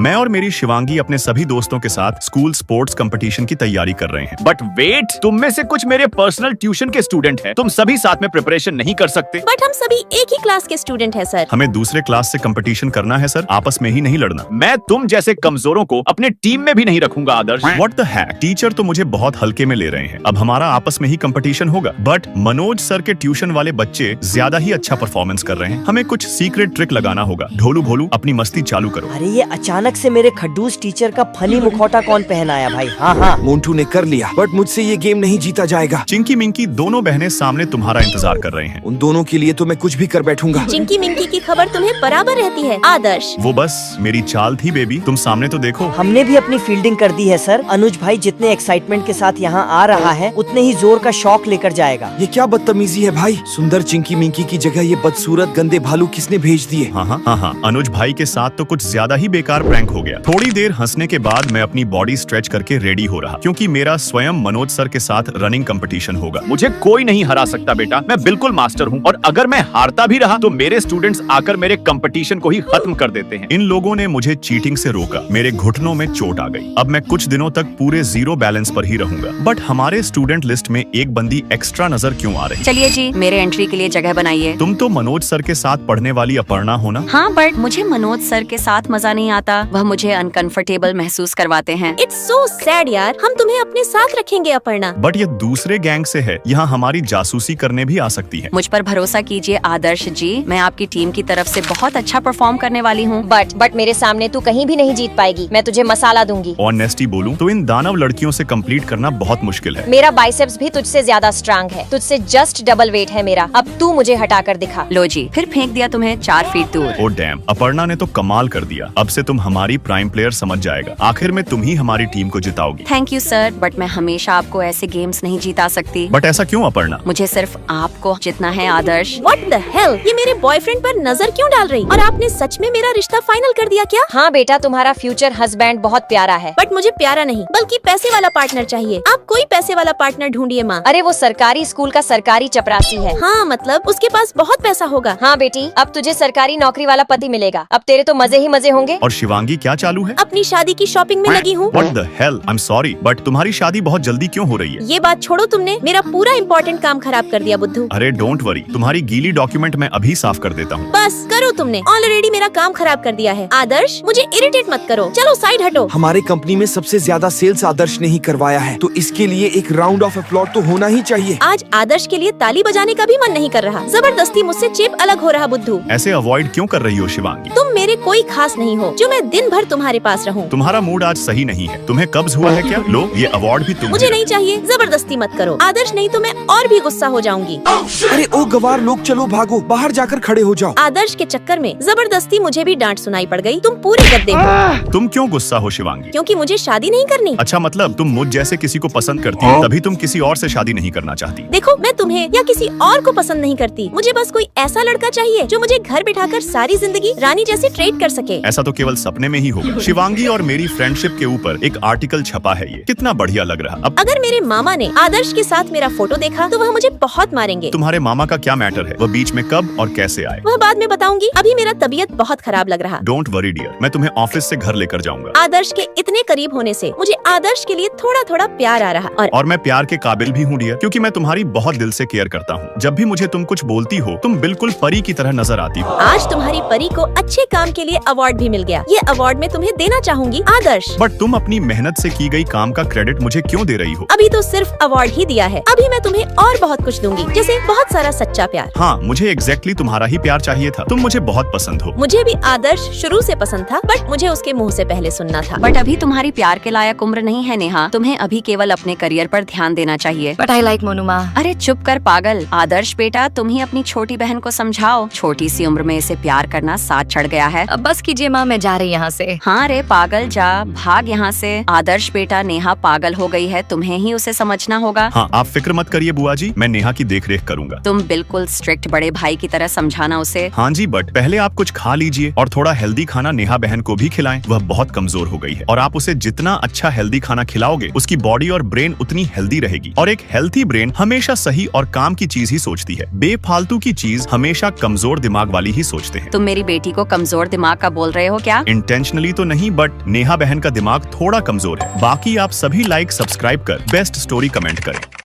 मैं और मेरी शिवांगी अपने सभी दोस्तों के साथ स्कूल स्पोर्ट्स कंपटीशन की तैयारी कर रहे हैं। बट वेट, तुम में से कुछ मेरे पर्सनल ट्यूशन के स्टूडेंट हैं। तुम सभी साथ में प्रिपरेशन नहीं कर सकते। बट हम सभी एक ही क्लास के स्टूडेंट हैं सर। हमें दूसरे क्लास से कंपटीशन करना है सर, आपस में ही नहीं लड़ना। मैं तुम जैसे कमजोरों को अपने टीम में भी नहीं रखूंगा आदर्श। व्हाट द हैक, टीचर तो मुझे बहुत हल्के में ले रहे हैं। अब हमारा आपस में ही कंपटीशन होगा। बट मनोज सर के ट्यूशन वाले बच्चे ज्यादा ही अच्छा परफॉर्मेंस कर रहे हैं। हमें कुछ सीक्रेट ट्रिक लगाना होगा। ढोलू भोलू अपनी मस्ती चालू करो। अरे ये अचानक से मेरे खड्डूस टीचर का फनी मुखौटा कौन पहनाया भाई? हाँ हाँ, मोन्टू ने कर लिया, बट मुझसे ये गेम नहीं जीता जाएगा। चिंकी मिंकी दोनों बहनें सामने तुम्हारा इंतजार कर रहे हैं। उन दोनों के लिए तो मैं कुछ भी कर बैठूंगा। चिंकी मिंकी की खबर तुम्हें बराबर रहती है आदर्श। वो बस मेरी चाल थी बेबी, तुम सामने तो देखो। हमने भी अपनी फील्डिंग कर दी है सर। अनुज भाई जितने एक्साइटमेंट के साथ यहाँ आ रहा है उतने ही जोर का शौक लेकर जाएगा। ये क्या बदतमीजी है भाई? सुंदर चिंकी मिंकी की जगह ये बदसूरत गंदे भालू किसने भेज दिए? हाँ, अनुज भाई के साथ तो कुछ ज्यादा ही बेकार प्रैंक हो गया। थोड़ी देर हंसने के बाद मैं अपनी बॉडी स्ट्रेच करके रेडी हो रहा, क्योंकि मेरा स्वयं मनोज सर के साथ रनिंग कंपटीशन होगा। मुझे कोई नहीं हरा सकता बेटा, मैं बिल्कुल मास्टर हूँ। और अगर मैं हारता भी रहा तो मेरे स्टूडेंट्स आकर मेरे कंपटीशन को ही खत्म कर देते हैं। इन लोगों ने मुझे चीटिंग से रोका, मेरे घुटनों में चोट आ गई। अब मैं कुछ दिनों तक पूरे जीरो बैलेंस पर ही रहूंगा। बट हमारे स्टूडेंट लिस्ट में एक बंदी एक्स्ट्रा नजर क्यों आ रही? चलिए जी, मेरे एंट्री के लिए जगह बनाइए। तुम तो मनोज सर के साथ पढ़ने वाली अपर्णा हो ना? हाँ, बट मुझे मनोज सर के साथ मजा नहीं आता। वह मुझे अनकंफर्टेबल महसूस करवाते हैं। इट्स सो सैड यार। हम तुम्हें अपने साथ रखेंगे अपर्णा। बट ये दूसरे गैंग से है, यहाँ हमारी जासूसी करने भी आ सकती है। मुझ पर भरोसा कीजिए आदर्श जी, मैं आपकी टीम की तरफ से बहुत अच्छा परफॉर्म करने वाली हूँ। बट मेरे सामने तू कहीं भी नहीं जीत पाएगी। मैं तुझे मसाला दूंगी। ऑनेस्टी बोलूं तो इन दानव लड़कियों से कंप्लीट करना बहुत मुश्किल है। मेरा बाइसेप्स भी तुझसे ज्यादा स्ट्रांग है। तुझसे जस्ट डबल वेट है मेरा। अब तू मुझे हटा कर दिखा। लो जी, फिर फेंक दिया तुम्हें 4 फीट दूर। ओ डैम, अपर्णा ने तो कमाल कर दिया। अब से तुम हमारी प्राइम प्लेयर समझ जाएगा। आखिर में तुम ही हमारी टीम को जिताओगी। थैंक यू सर, बट मैं हमेशा आपको ऐसे गेम्स नहीं जीता सकती। बट ऐसा क्यों अपर्णा? मुझे सिर्फ आपको जितना है आदर्श। What the hell? ये मेरे बॉयफ्रेंड पर नजर क्यों डाल रही? और आपने सच में मेरा रिश्ता फाइनल कर दिया क्या? हाँ बेटा, तुम्हारा फ्यूचर हस्बैंड बहुत प्यारा है। बट मुझे प्यारा नहीं बल्कि पैसे वाला पार्टनर चाहिए। आप कोई पैसे वाला पार्टनर ढूंढिए माँ। अरे वो सरकारी स्कूल का सरकारी चपरासी है। हाँ मतलब उसके पास बहुत पैसा होगा। हाँ बेटी, अब तुझे सरकारी नौकरी वाला पति मिलेगा। अब तेरे तो मजे ही मजे होंगे। और शिवांगी क्या चालू है? अपनी शादी की शॉपिंग में लगी हूँ। What the hell? I'm sorry, but तुम्हारी शादी बहुत जल्दी क्यों हो रही है? ये बात छोड़ो, तुमने मेरा पूरा इम्पोर्टेंट काम खराब कर दिया बुद्धू। अरे डोंट वरी, तुम्हारी गीली डॉक्यूमेंट मैं अभी साफ कर देता हूँ। बस करो, तुमने ऑलरेडी मेरा काम खराब कर दिया है। आदर्श मुझे इरिटेट मत करो, चलो साइड हटो। हमारे कंपनी में सबसे ज्यादा सेल्स आदर्श ने ही करवाया है, तो इसके लिए एक राउंड ऑफ अपलॉज तो होना ही चाहिए। आज आदर्श के लिए ताली बजाने का भी मन नहीं कर रहा। जबरदस्ती मुझसे चेप अलग हो रहा बुद्धू। ऐसे अवॉइड क्यों कर रही हो शिवांगी? तुम मेरे कोई खास नहीं हो जो मैं दिन भर तुम्हारे पास रहूं। तुम्हारा मूड आज सही नहीं है। तुम्हें कब्ज हुआ है क्या? लो ये अवार्ड भी तुम। मुझे नहीं चाहिए, जबरदस्ती मत करो आदर्श, नहीं तो मैं और भी गुस्सा हो जाऊंगी। अरे ओ गवार लोग, चलो भागो, बाहर जाकर खड़े हो जाओ। आदर्श के चक्कर में जबरदस्ती मुझे भी डांट सुनाई पड़ गई। तुम पूरे गद्दे हो। तुम क्यों गुस्सा हो शिवांगी? क्योंकि मुझे शादी नहीं करनी। अच्छा, मतलब तुम मुझ जैसे किसी को पसंद करती हो, तभी तुम किसी और से शादी नहीं करना चाहती। देखो, मैं तुम्हें या किसी और को पसंद नहीं करती। मुझे बस कोई ऐसा लड़का चाहिए जो मुझे घर बिठाकर सारी जिंदगी रानी जैसे ट्रीट कर सके। ऐसा तो केवल सपने में ही होगा। शिवांगी और मेरी फ्रेंडशिप के ऊपर एक आर्टिकल छपा है, ये कितना बढ़िया लग रहा। अब अगर मेरे मामा ने आदर्श के साथ मेरा फोटो देखा तो वह मुझे बहुत मारेंगे। तुम्हारे मामा का क्या मैटर है? वह बीच में कब और कैसे आए? वह बाद में बताऊंगी। अभी मेरा तबीयत बहुत खराब लग रहा। डोंट वरी डियर, मैं तुम्हें ऑफिस से घर लेकर जाऊंगा। आदर्श के इतने करीब होने से मुझे आदर्श के लिए थोड़ा थोड़ा प्यार आ रहा। और मैं प्यार के काबिल भी हूँ डियर, क्योंकि मैं तुम्हारी बहुत दिल से केयर करता हूँ। जब भी मुझे तुम कुछ बोलती हो, तुम बिल्कुल परी की तरह नजर आती हो। आज तुम्हारी परी को अच्छे काम के लिए अवार्ड भी मिल गया। ये अवार्ड मैं तुम्हें देना चाहूंगी आदर्श। बट तुम अपनी मेहनत से की गई काम का क्रेडिट मुझे क्यों दे रही हो? अभी तो सिर्फ अवार्ड ही दिया है, अभी मैं तुम्हें और बहुत कुछ दूंगी, जैसे बहुत सारा सच्चा प्यार। हाँ, मुझे एग्जैक्टली तुम्हारा ही प्यार चाहिए था। तुम मुझे बहुत पसंद हो। मुझे भी आदर्श शुरू से पसंद था, बट मुझे उसके मुंह से पहले सुनना था। बट अभी तुम्हारी प्यार के लायक उम्र नहीं है नेहा। तुम्हें अभी केवल अपने करियर पर ध्यान देना चाहिए। बट आई लाइक मोनू माँ। अरे चुप कर पागल। आदर्श बेटा, तुम ही अपनी छोटी बहन को समझाओ। छोटी सी उम्र में इसे प्यार करना साथ चढ़ गया है। अब बस कीजिए माँ, मैं जा रही यहाँ से। हाँ रे पागल, जा भाग यहाँ से। आदर्श बेटा, नेहा पागल हो गई है, तुम्हें ही उसे समझना होगा। हाँ, आप फिक्र मत करिए बुआ जी, मैं नेहा की देख रेख करूंगा। तुम बिल्कुल स्ट्रिक्ट बड़े भाई की तरह समझाना उसे। हाँ जी, बट पहले आप कुछ खा लीजिए और थोड़ा हेल्दी खाना नेहा बहन को भी खिलाएं। वह बहुत कमजोर हो गई है और आप उसे जितना अच्छा हेल्दी खाना खिलाओगे, उसकी बॉडी और ब्रेन उतनी हेल्दी रहेगी। और एक हेल्थी ब्रेन हमेशा सही और काम की चीज ही सोचती है। बेफालतू की चीज हमेशा कमजोर दिमाग वाली ही सोचते हैं। तुम मेरी बेटी को कमजोर दिमाग का बोल रहे हो क्या? इंटेंशनली तो नहीं, बट नेहा बहन का दिमाग थोड़ा कमजोर है। बाकी आप सभी लाइक सब्सक्राइब कर बेस्ट स्टोरी कमेंट करें।